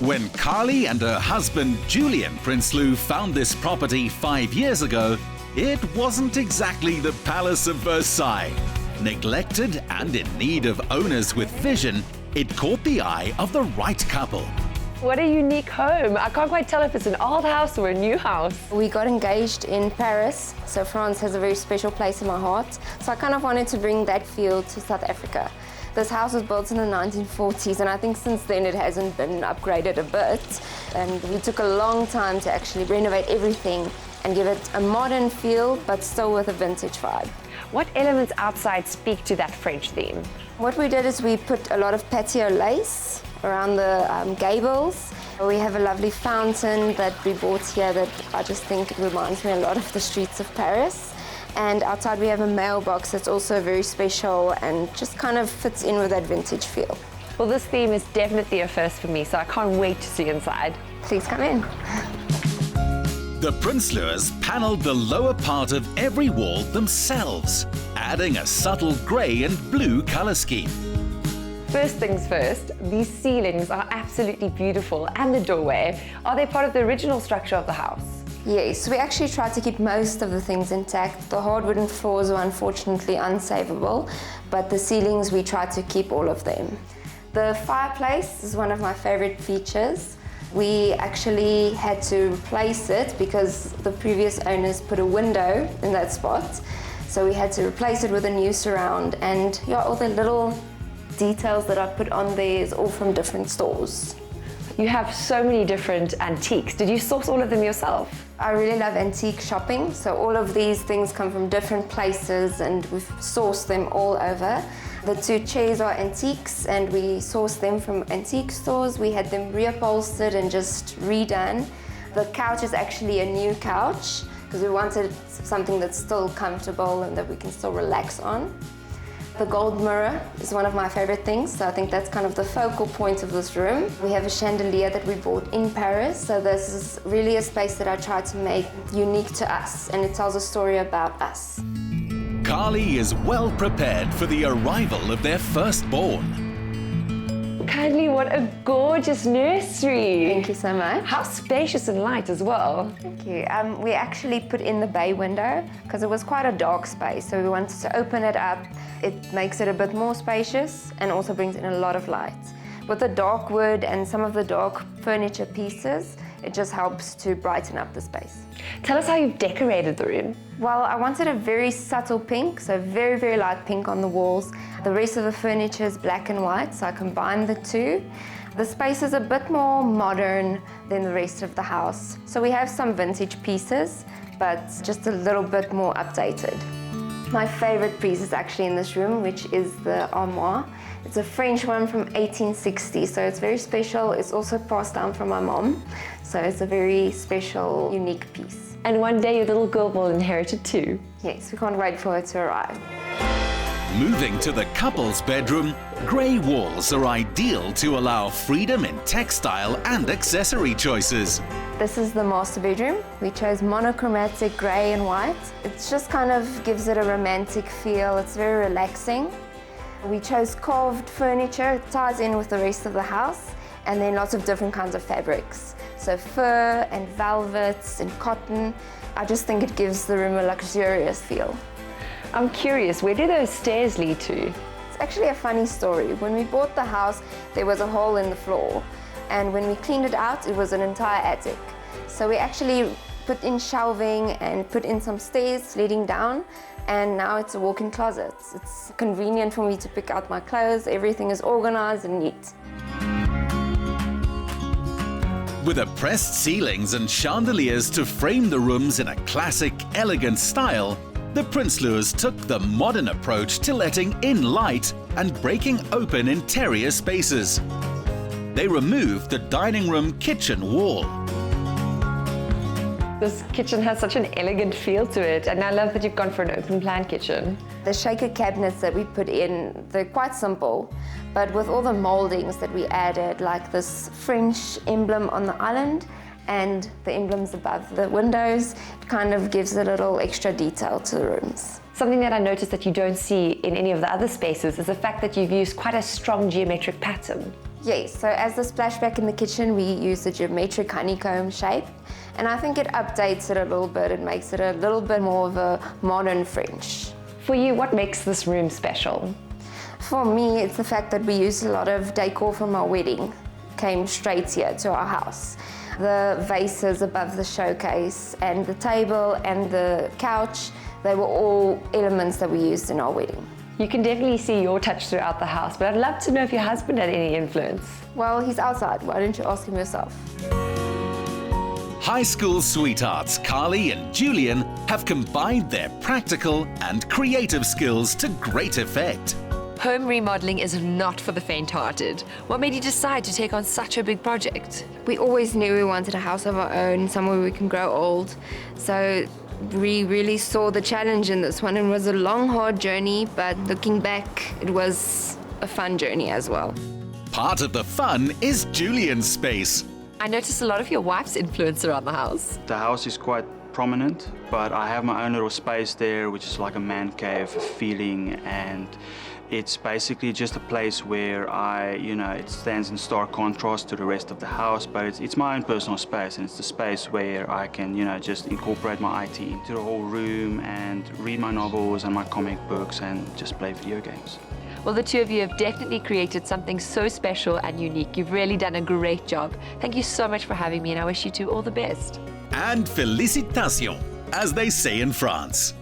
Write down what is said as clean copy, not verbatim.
When Carli and her husband Julian Prinsloo found this property 5 years ago, it wasn't exactly the Palace of Versailles. Neglected and in need of owners with vision, it caught the eye of the right couple. What a unique home. I can't quite tell if it's an old house or a new house. We got engaged in Paris, so France has a very special place in my heart. So I kind of wanted to bring that feel to South Africa. This house was built in the 1940s, and I think since then it hasn't been upgraded a bit. And we took a long time to actually renovate everything and give it a modern feel, but still with a vintage vibe. What elements outside speak to that French theme? What we did is we put a lot of patio lace around the gables. We have a lovely fountain that we bought here that I just think reminds me a lot of the streets of Paris. And outside we have a mailbox that's also very special and just kind of fits in with that vintage feel. Well, this theme is definitely a first for me, so I can't wait to see inside. Please come in. The Prinsloos panelled the lower part of every wall themselves, adding a subtle grey and blue colour scheme. First things first, these ceilings are absolutely beautiful, and the doorway. Are they part of the original structure of the house? Yes, we actually tried to keep most of the things intact. The hard wooden floors were unfortunately unsavable, but the ceilings we tried to keep all of them. The fireplace is one of my favorite features. We actually had to replace it because the previous owners put a window in that spot. So we had to replace it with a new surround, and yeah, all the little details that I put on there is all from different stores. You have so many different antiques. Did you source all of them yourself? I really love antique shopping, so all of these things come from different places and we've sourced them all over. The two chairs are antiques and we sourced them from antique stores. We had them reupholstered and just redone. The couch is actually a new couch because we wanted something that's still comfortable and that we can still relax on. The gold mirror is one of my favorite things, so I think that's kind of the focal point of this room. We have a chandelier that we bought in Paris, so this is really a space that I try to make unique to us, and it tells a story about us. Carli is well prepared for the arrival of their firstborn. Carli, what a gorgeous nursery. Thank you so much. How spacious and light as well. Thank you. We actually put in the bay window because it was quite a dark space, so we wanted to open it up. It makes it a bit more spacious and also brings in a lot of light. With the dark wood and some of the dark furniture pieces, it just helps to brighten up the space. Tell us how you've decorated the room. Well, I wanted a very subtle pink, so very, very light pink on the walls. The rest of the furniture is black and white, so I combined the two. The space is a bit more modern than the rest of the house. So we have some vintage pieces, but just a little bit more updated. My favorite piece is actually in this room, which is the armoire. It's a French one from 1860, so it's very special. It's also passed down from my mom, so it's a very special, unique piece. And one day your little girl will inherit it too. Yes, we can't wait for her to arrive. Moving to the couple's bedroom, grey walls are ideal to allow freedom in textile and accessory choices. This is the master bedroom. We chose monochromatic grey and white. It just kind of gives it a romantic feel. It's very relaxing. We chose carved furniture. It ties in with the rest of the house. And then lots of different kinds of fabrics. So fur and velvets and cotton. I just think it gives the room a luxurious feel. I'm curious, where do those stairs lead to? It's actually a funny story. When we bought the house, there was a hole in the floor. And when we cleaned it out, it was an entire attic. So we actually put in shelving and put in some stairs leading down, and now it's a walk-in closet. It's convenient for me to pick out my clothes. Everything is organized and neat. With oppressed ceilings and chandeliers to frame the rooms in a classic, elegant style, the Prinsloos took the modern approach to letting in light and breaking open interior spaces. They removed the dining room kitchen wall. This kitchen has such an elegant feel to it, and I love that you've gone for an open plan kitchen. The shaker cabinets that we put in, they're quite simple, but with all the moldings that we added, like this French emblem on the island and the emblems above the windows, it kind of gives a little extra detail to the rooms. Something that I noticed that you don't see in any of the other spaces is the fact that you've used quite a strong geometric pattern. Yes, so as the splashback in the kitchen, we use the geometric honeycomb shape. And I think it updates it a little bit. It makes it a little bit more of a modern French. For you, what makes this room special? For me, it's the fact that we used a lot of decor from our wedding. Came straight here to our house. The vases above the showcase and the table and the couch, they were all elements that we used in our wedding. You can definitely see your touch throughout the house, but I'd love to know if your husband had any influence. Well, he's outside. Why don't you ask him yourself? High school sweethearts Carli and Julian have combined their practical and creative skills to great effect. Home remodeling is not for the faint-hearted. What made you decide to take on such a big project? We always knew we wanted a house of our own, somewhere we can grow old. So we really saw the challenge in this one. It was a long, hard journey, but looking back, it was a fun journey as well. Part of the fun is Julian's space. I noticed a lot of your wife's influence around the house. The house is quite prominent, but I have my own little space there, which is like a man cave feeling, and it's basically just a place where it stands in stark contrast to the rest of the house, but it's my own personal space, and it's the space where I can, just incorporate my IT into the whole room and read my novels and my comic books and just play video games. Well, the two of you have definitely created something so special and unique. You've really done a great job. Thank you so much for having me, and I wish you two all the best. And félicitations, as they say in France.